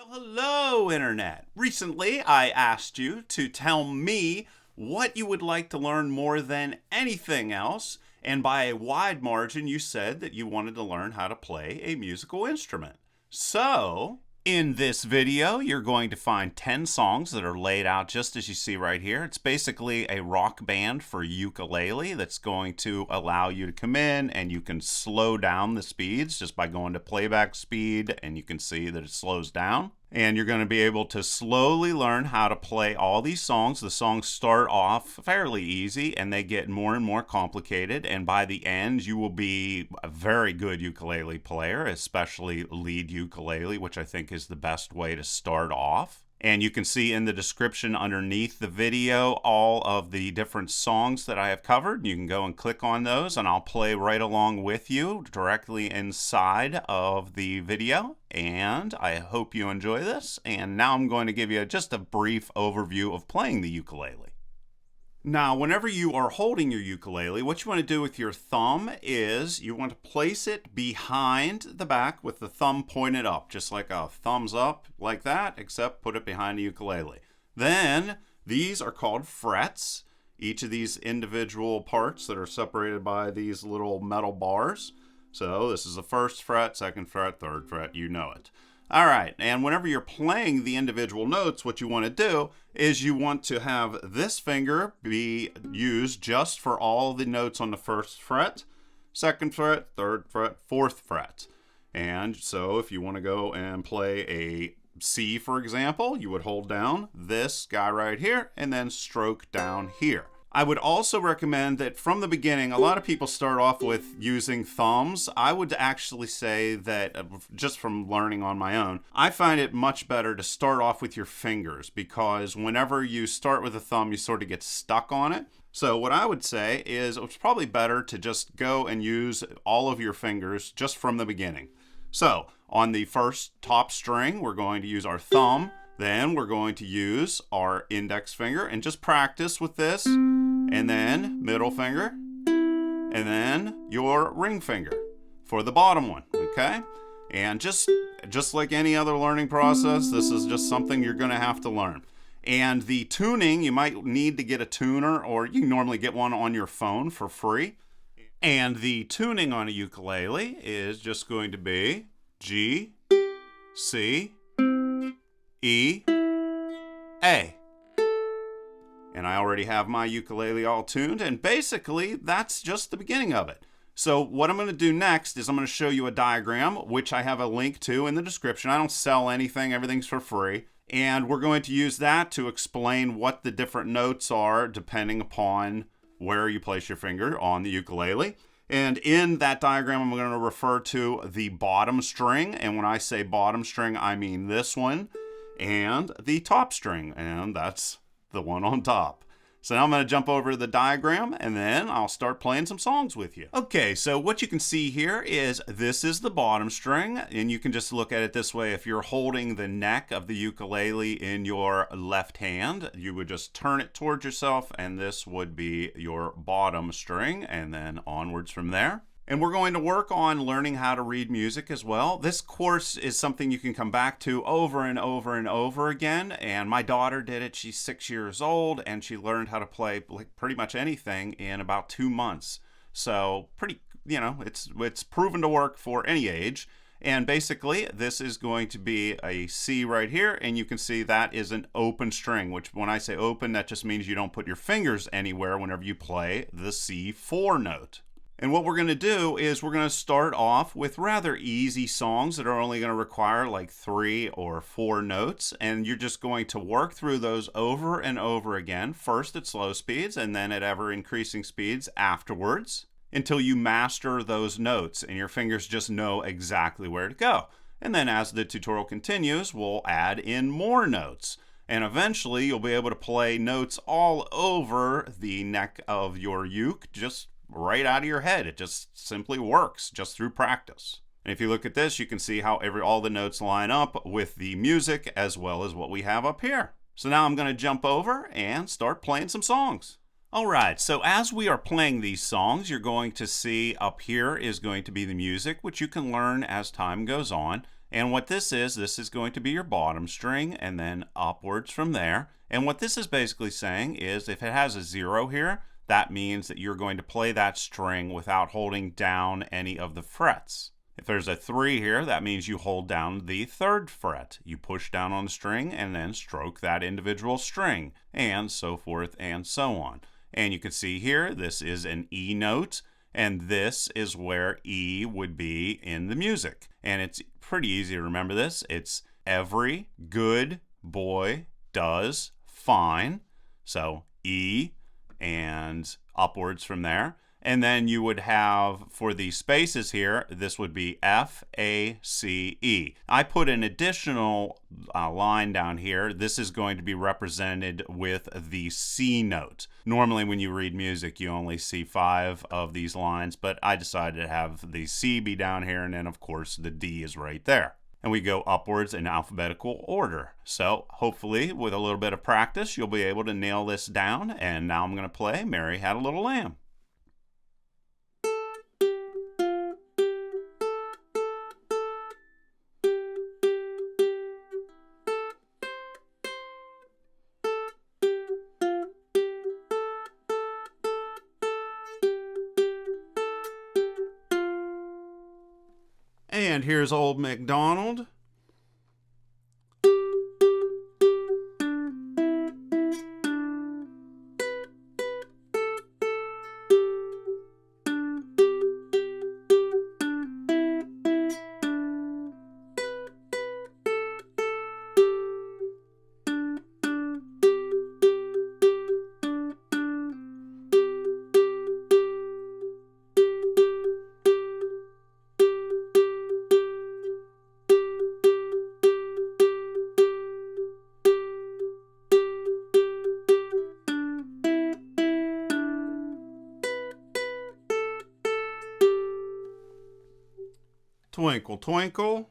Well, hello, Internet. Recently, I asked you to tell me what you would like to learn more than anything else, and by a wide margin, you said that you wanted to learn how to play a musical instrument. So, in this video, you're going to find 10 songs that are laid out just as you see right here. It's basically a rock band for ukulele that's going to allow you to come in and you can slow down the speeds just by going to playback speed, and you can see that it slows down. And you're going to be able to slowly learn how to play all these songs. The songs start off fairly easy and they get more and more complicated. And by the end, you will be a very good ukulele player, especially lead ukulele, which I think is the best way to start off. And you can see in the description underneath the video all of the different songs that I have covered. You can go and click on those and I'll play right along with you directly inside of the video. And I hope you enjoy this. And now I'm going to give you just a brief overview of playing the ukulele. Now, whenever you are holding your ukulele, what you want to do with your thumb is you want to place it behind the back with the thumb pointed up, just like a thumbs up like that, except put it behind the ukulele. Then these are called frets, each of these individual parts that are separated by these little metal bars. So this is the first fret, second fret, third fret, you know it. All right, and whenever you're playing the individual notes, what you want to do is you want to have this finger be used just for all the notes on the first fret, second fret, third fret, fourth fret. And so if you want to go and play a C, for example, you would hold down this guy right here and then stroke down here. I would also recommend that from the beginning, a lot of people start off with using thumbs. I would actually say that just from learning on my own, I find it much better to start off with your fingers because whenever you start with a thumb, you sort of get stuck on it. So what I would say is it's probably better to just go and use all of your fingers just from the beginning. So on the first top string, we're going to use our thumb. Then we're going to use our index finger and just practice with this, and then middle finger, and then your ring finger for the bottom one, okay? And just like any other learning process, this is just something you're going to have to learn. And the tuning, you might need to get a tuner, or you can normally get one on your phone for free. And the tuning on a ukulele is just going to be G, C, E, A. And I already have my ukulele all tuned, and basically that's just the beginning of it. So what I'm going to do next is I'm going to show you a diagram, which I have a link to in the description. I don't sell anything, everything's for free. And we're going to use that to explain what the different notes are depending upon where you place your finger on the ukulele. And in that diagram, I'm going to refer to the bottom string. And when I say bottom string, I mean this one. And the top string, and that's the one on top. So now I'm going to jump over to the diagram, and then I'll start playing some songs with you. Okay, so what you can see here is this is the bottom string, and you can just look at it this way. If you're holding the neck of the ukulele in your left hand, you would just turn it towards yourself, and this would be your bottom string, and then onwards from there. And we're going to work on learning how to read music as well. This course is something you can come back to over and over and over again. And my daughter did it. She's 6 years old and she learned how to play pretty much anything in about 2 months. So it's proven to work for any age. And basically this is going to be a C right here. And you can see that is an open string, which when I say open, that just means you don't put your fingers anywhere whenever you play the C4 note. And what we're going to do is we're going to start off with rather easy songs that are only going to require like 3 or 4 notes. And you're just going to work through those over and over again, first at slow speeds and then at ever increasing speeds afterwards, until you master those notes and your fingers just know exactly where to go. And then as the tutorial continues, we'll add in more notes. And eventually you'll be able to play notes all over the neck of your uke, just right out of your head. It just simply works just through practice. And if you look at this, you can see how all the notes line up with the music as well as what we have up here. So now I'm going to jump over and start playing some songs. All right, so as we are playing these songs, you're going to see up here is going to be the music, which you can learn as time goes on. And what this is going to be your bottom string and then upwards from there. And what this is basically saying is if it has a 0 here, that means that you're going to play that string without holding down any of the frets. If there's a 3 here, that means you hold down the 3rd fret. You push down on the string and then stroke that individual string, and so forth and so on. And you can see here, this is an E note, and this is where E would be in the music. And it's pretty easy to remember this. It's every good boy does fine. So E and upwards from there. And then you would have, for the spaces here, this would be F, A, C, E. I put an additional line down here. This is going to be represented with the C note. Normally when you read music, you only see 5 of these lines, but I decided to have the C be down here, and then of course the D is right there. And we go upwards in alphabetical order. So hopefully with a little bit of practice, you'll be able to nail this down. And now I'm going to play Mary Had a Little Lamb. And here's Old McDonald. Twinkle, twinkle.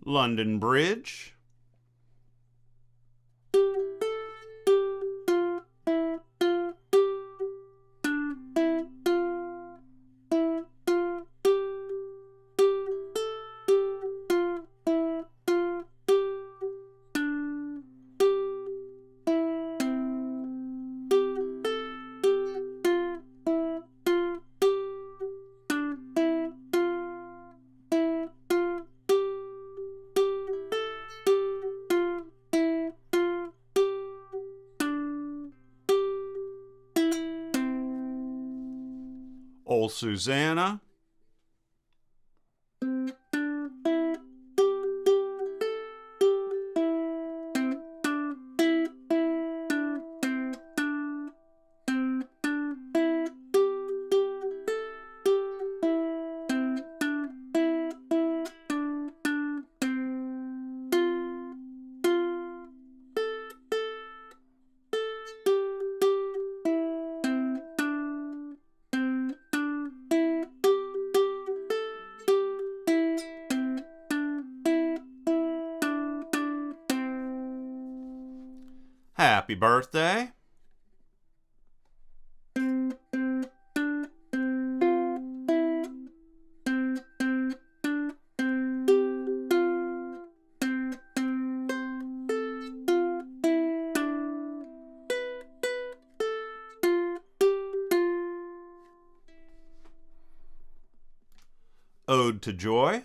London Bridge. Old Susannah. Happy birthday. Ode to Joy.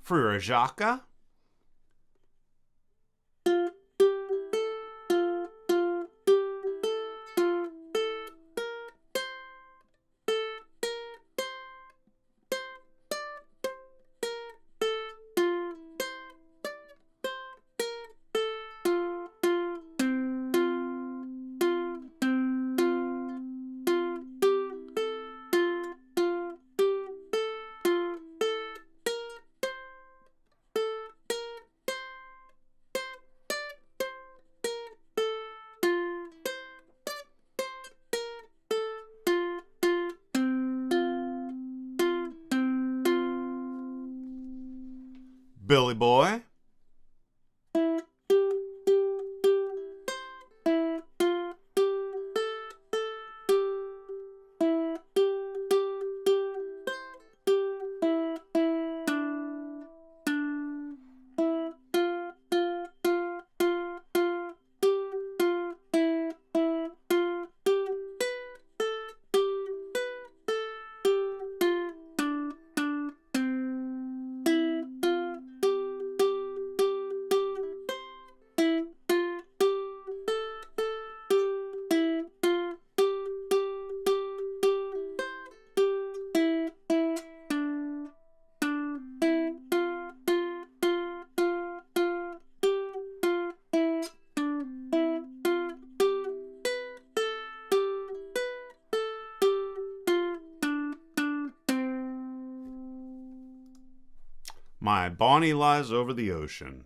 Frere Jacques. Billy Boy. My Bonnie Lies Over the Ocean.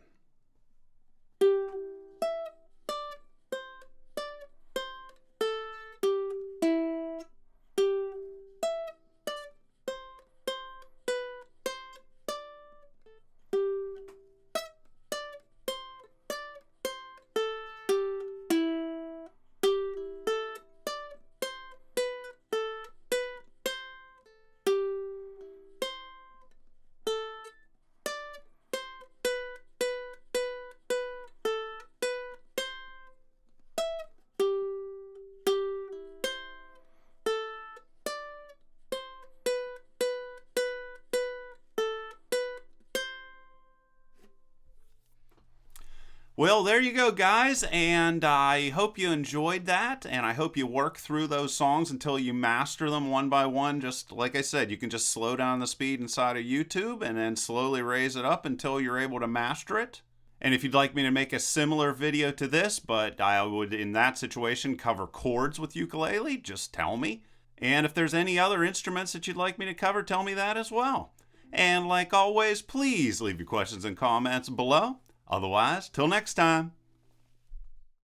Well, there you go, guys, and I hope you enjoyed that, and I hope you work through those songs until you master them one by one. Just like I said, you can just slow down the speed inside of YouTube and then slowly raise it up until you're able to master it. And if you'd like me to make a similar video to this, but I would, in that situation, cover chords with ukulele, just tell me. And if there's any other instruments that you'd like me to cover, tell me that as well. And like always, please leave your questions and comments below. Otherwise, till next time.